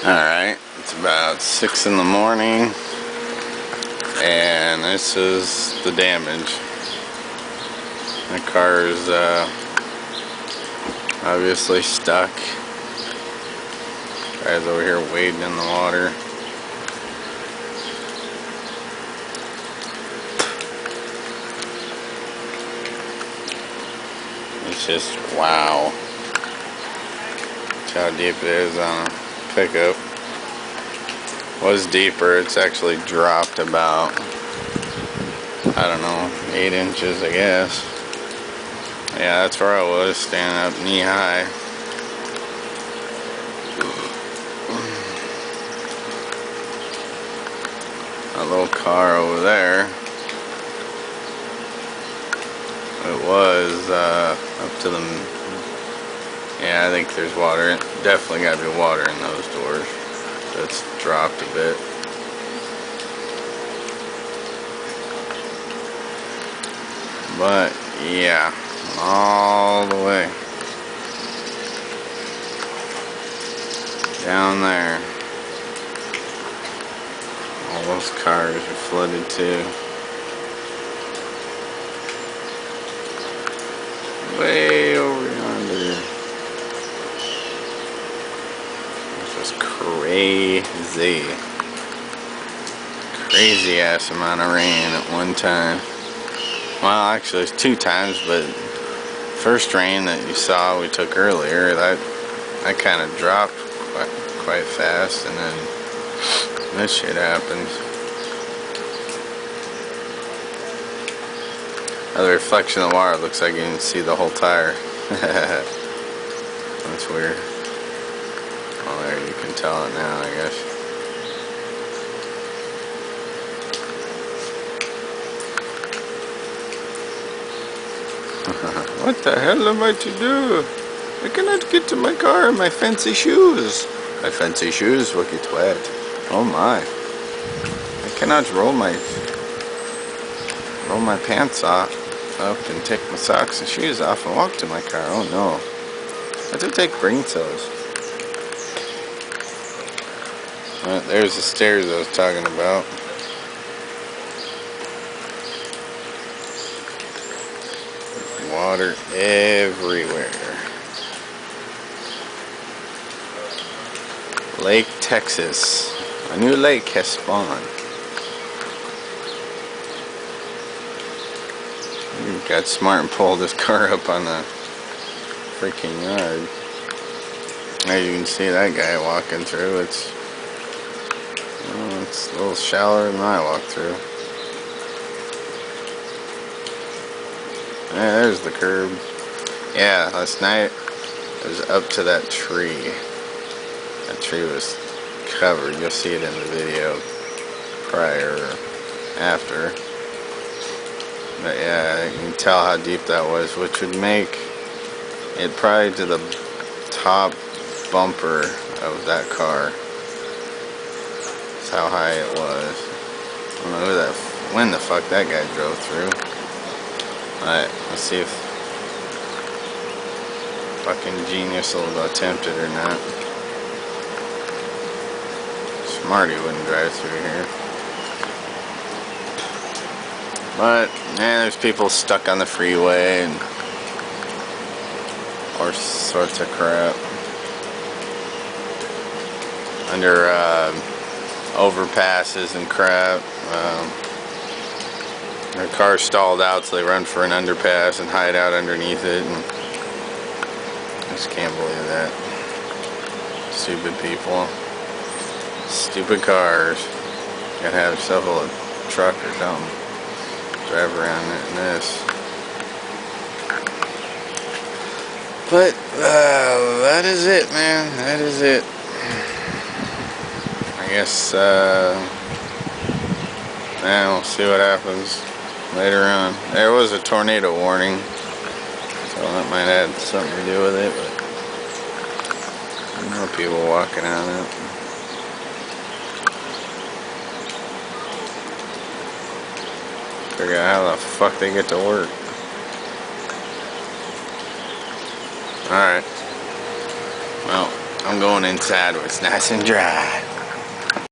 Alright, it's about 6 in the morning, and this is the damage. My car is obviously stuck. Guy's over here wading in the water. It's just wow. That's how deep it is on a pickup. Was deeper. It's actually dropped about, I don't know, 8 inches, I guess. Yeah, that's where I was, standing up knee high. A little car over there. It was up to the, yeah, I think there's water. Definitely got to be water in those doors. That's dropped a bit. But yeah, all the way down there. All those cars are flooded too. Way over yonder. This is crazy. Crazy ass amount of rain at one time. Well, actually it's 2 times, but first rain that you saw we took earlier, that kind of dropped quite fast, and then this shit happens. The reflection of the water looks like you can see the whole tire. That's weird. Oh, there, you can tell it now, I guess. What the hell am I to do? I cannot get to my car in my fancy shoes. My fancy shoes will get wet. Oh my. I cannot roll my pants off up and take my socks and shoes off and walk to my car. Oh no. I have to take brain cells. Well, there's the stairs I was talking about. Water everywhere. Lake Texas. A new lake has spawned. He got smart and pulled his car up on the freaking yard. As you can see, that guy walking through, it's a little shallower than I walked through. Yeah, there's the curb. Yeah, last night it was up to that tree. That tree was covered. You'll see it in the video prior or after. But yeah, you can tell how deep that was, which would make it probably to the top bumper of that car. That's how high it was. I don't know when the fuck that guy drove through. Alright, let's see if fucking genius will attempt it or not. Smarty wouldn't drive through here. But, yeah, there's people stuck on the freeway and all sorts of crap. Under overpasses and crap. Their car's stalled out, so they run for an underpass and hide out underneath it. And I just can't believe that. Stupid people. Stupid cars. Gotta have yourself a truck or something. Drive around in this. But that is it, man. That is it. I guess we'll see what happens later on. There was a tornado warning, so that might have something to do with it, but more people walking on it. Figure out how the fuck they get to work. Alright. Well, I'm going inside where it's nice and dry.